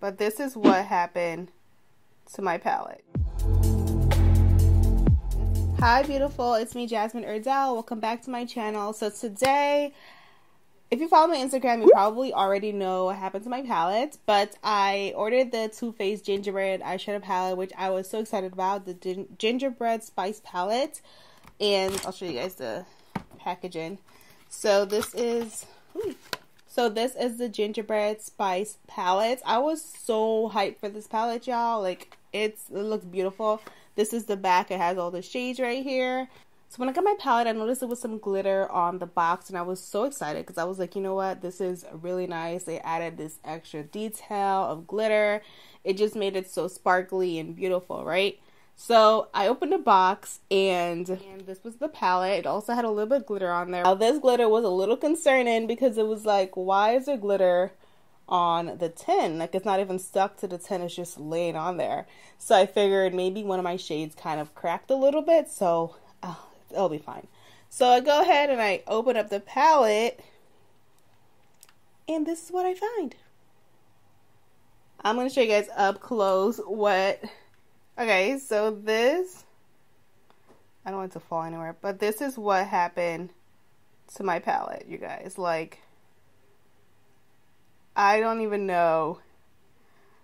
But this is what happened to my palette. Hi beautiful, it's me Jasmine Airdelle. Welcome back to my channel. So today, if you follow my Instagram, you probably already know what happened to my palette. But I ordered the Too Faced Gingerbread Eyeshadow palette, which I was so excited about. The Gingerbread Spice palette. And I'll show you guys the packaging. So this is the Gingerbread Spice palette. I was so hyped for this palette, y'all. Like, it looks beautiful. This is the back. It has all the shades right here. So when I got my palette, I noticed there was some glitter on the box, and I was so excited because I was like, you know what? This is really nice. They added this extra detail of glitter. It just made it so sparkly and beautiful, right? So I opened the box, and this was the palette. It also had a little bit of glitter on there. Now this glitter was a little concerning because it was like, why is there glitter on the tin? Like, it's not even stuck to the tin, it's just laying on there. So I figured maybe one of my shades kind of cracked a little bit, so it'll be fine. So I go ahead and I open up the palette, and this is what I find. I'm going to show you guys up close what... Okay, so this... I don't want it to fall anywhere, but this is what happened to my palette, you guys. Like, I don't even know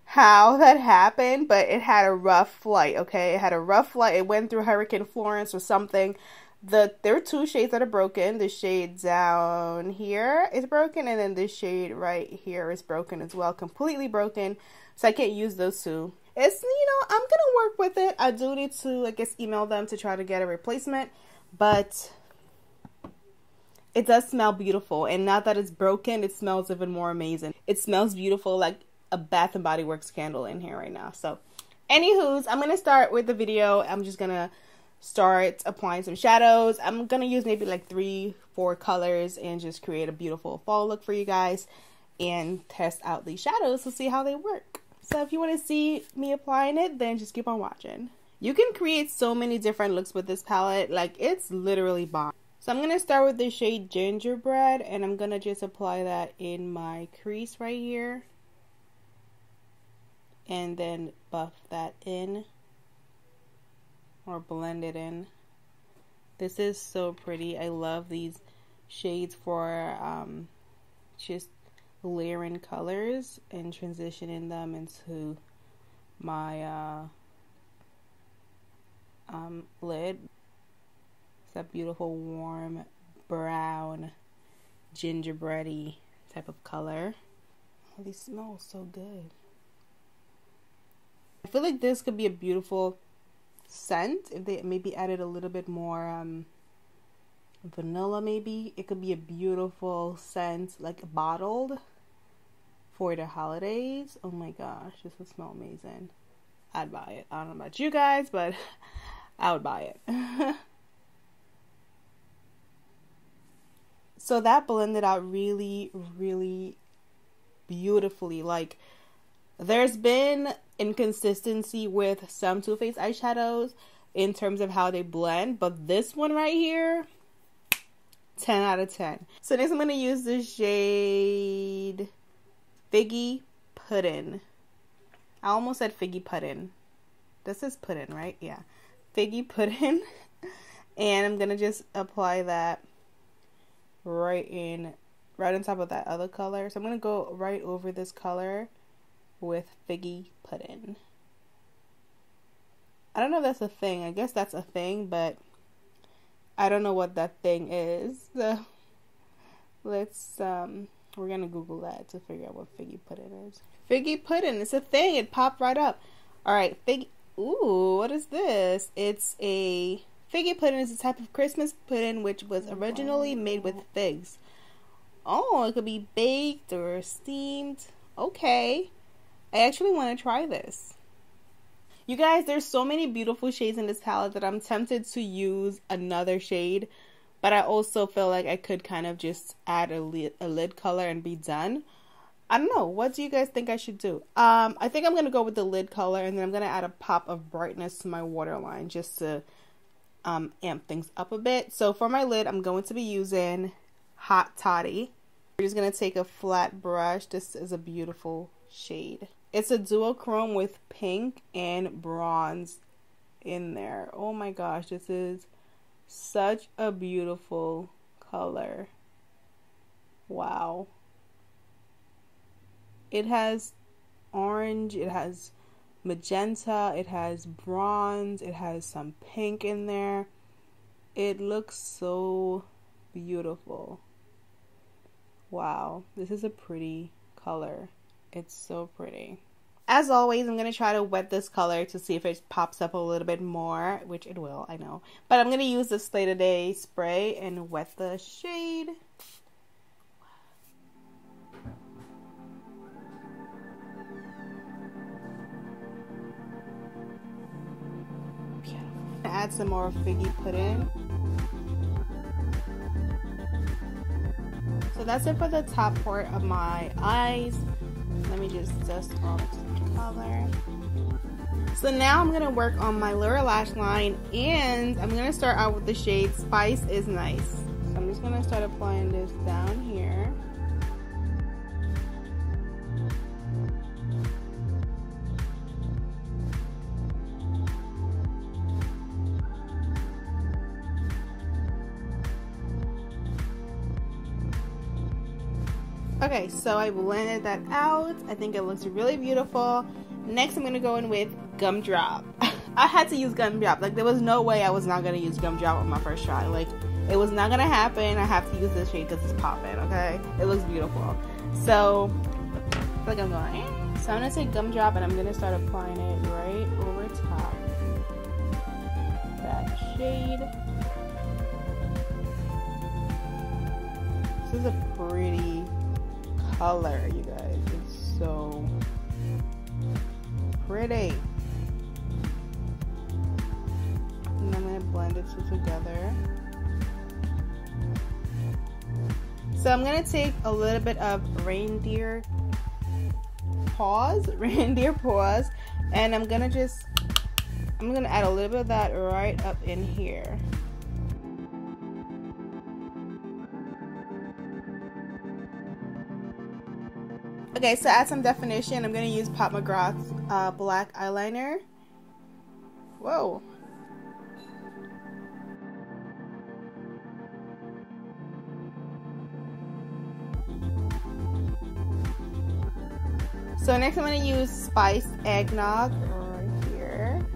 how that happened, but it had a rough flight, okay? It had a rough flight. It went through Hurricane Florence or something. There are two shades that are broken. The shade down here is broken, and then the shade right here is broken as well. Completely broken, so I can't use those two. It's, you know, I'm gonna work with it. I do need to, I guess, email them to try to get a replacement, but it does smell beautiful, and now that it's broken, it smells even more amazing. It smells beautiful, like a Bath and Body Works candle in here right now. So, anywho's, I'm gonna start with the video. I'm just gonna start applying some shadows. I'm gonna use maybe like 3-4 colors and just create a beautiful fall look for you guys and test out these shadows to see how they work. So if you want to see me applying it, then just keep on watching. You can create so many different looks with this palette. Like, it's literally bomb. So I'm going to start with the shade Gingerbread, and I'm going to just apply that in my crease right here. And then buff that in. Or blend it in. This is so pretty. I love these shades for just layering colors and transitioning them into my lid. It's a beautiful warm brown gingerbready type of color. Oh, these smell so good. I feel like this could be a beautiful scent if they maybe added a little bit more vanilla. Maybe it could be a beautiful scent, like bottled for the holidays. Oh my gosh, this would smell amazing. I'd buy it. I don't know about you guys, but I would buy it. So that blended out really, really beautifully. Like, there's been inconsistency with some Too Faced eyeshadows in terms of how they blend, but this one right here, 10 out of 10. So next I'm going to use the shade Figgy Puddin'. I almost said Figgy Puddin'. This is puddin', right? Yeah. Figgy Puddin'. And I'm going to just apply that right on top of that other color. So I'm going to go right over this color with Figgy Puddin'. I don't know if that's a thing. I guess that's a thing, but I don't know what that thing is. So let's we're gonna Google that to figure out what Figgy Puddin' is. Figgy Puddin', it's a thing. It popped right up. All right, ooh, what is this? It's a Figgy Puddin' is a type of Christmas pudding which was originally made with figs. Oh, it could be baked or steamed. Okay, I actually want to try this. You guys, there's so many beautiful shades in this palette that I'm tempted to use another shade, but I also feel like I could kind of just add a lid color and be done. I don't know. What do you guys think I should do? I think I'm going to go with the lid color, and then I'm going to add a pop of brightness to my waterline just to amp things up a bit. So for my lid, I'm going to be using Hot Toddy. We're just going to take a flat brush. This is a beautiful shade. It's a duochrome with pink and bronze in there. Oh my gosh, this is such a beautiful color. Wow. It has orange, it has magenta, it has bronze, it has some pink in there. It looks so beautiful. Wow, this is a pretty color. It's so pretty. As always, I'm going to try to wet this color to see if it pops up a little bit more, which it will, I know. But I'm going to use the Slay Today spray and wet the shade. Add some more figgy pudding. So that's it for the top part of my eyes. Let me just dust off some color. So now I'm gonna work on my lower lash line, and I'm gonna start out with the shade Spice is Nice. So I'm just gonna start applying this down here. Okay, so I blended that out. I think it looks really beautiful. Next, I'm going to go in with Gumdrop. I had to use Gumdrop. Like, there was no way I was not going to use Gumdrop on my first try. Like, it was not going to happen. I have to use this shade because it's popping, okay? It looks beautiful. So, I feel like I'm going, So I'm going to take Gumdrop and I'm going to start applying it right over top. That shade. This is a pretty color, you guys. It's so pretty. And I'm going to blend it together. So I'm going to take a little bit of reindeer paws, and I'm going to add a little bit of that right up in here. Okay, so add some definition. I'm going to use Pat McGrath's black eyeliner. Whoa. So next I'm going to use Spice Eggnog right here.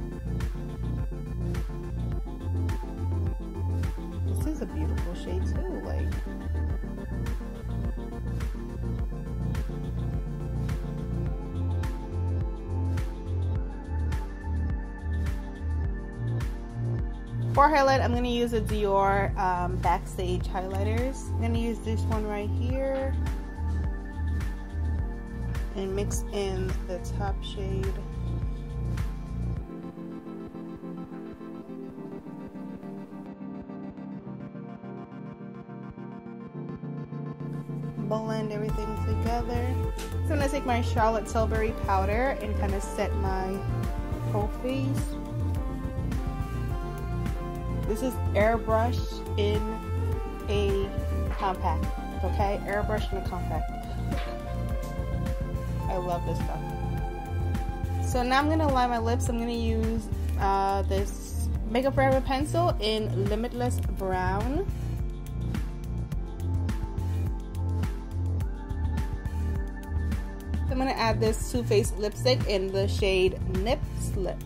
This is a beautiful shade too, like. For highlight, I'm going to use a Dior Backstage highlighters. I'm going to use this one right here and mix in the top shade. Blend everything together. So I'm going to take my Charlotte Tilbury powder and kind of set my whole face. This is airbrush in a compact, okay? Airbrush in a compact. I love this stuff. So now I'm going to line my lips. I'm going to use this Makeup Forever pencil in Limitless Brown. I'm going to add this Too Faced lipstick in the shade Nip Slip.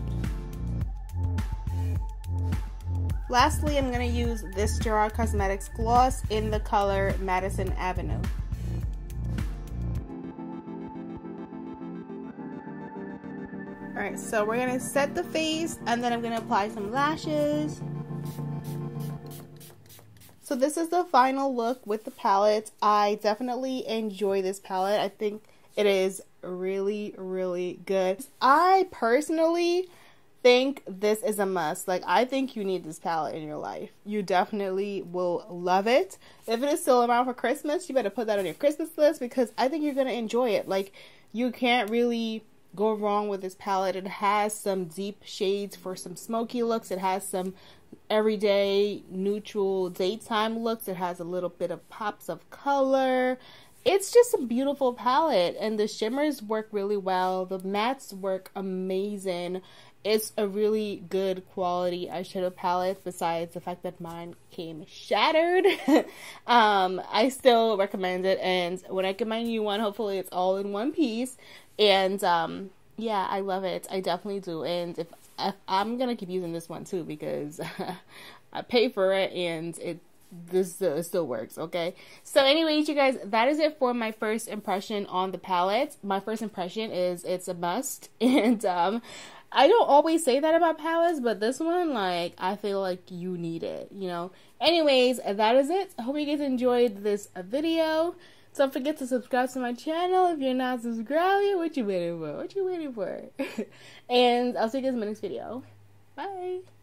Lastly, I'm going to use this Gerard Cosmetics gloss in the color Madison Avenue. Alright, so we're going to set the face and then I'm going to apply some lashes. So this is the final look with the palette. I definitely enjoy this palette. I think it is really, really good. I personally think this is a must. Like, I think you need this palette in your life. You definitely will love it. If it is still around for Christmas, you better put that on your Christmas list because I think you're going to enjoy it. Like, you can't really go wrong with this palette. It has some deep shades for some smoky looks. It has some everyday neutral daytime looks. It has a little bit of pops of color. it's just a beautiful palette, and the shimmers work really well. The mattes work amazing. It's a really good quality eyeshadow palette, besides the fact that mine came shattered. I still recommend it, and when I get my new one, hopefully it's all in one piece. And yeah, I love it. I definitely do. And if I'm gonna keep using this one too, because I pay for it, and this still works. Okay, so anyways, you guys, that is it for my first impression on the palette. My first impression is it's a must. And I don't always say that about palettes, but this one, like, I feel like you need it, you know. Anyways, that is it. I hope you guys enjoyed this video. Don't forget to subscribe to my channel if you're not subscribed. What you waiting for? What you waiting for? And I'll see you guys in my next video. Bye.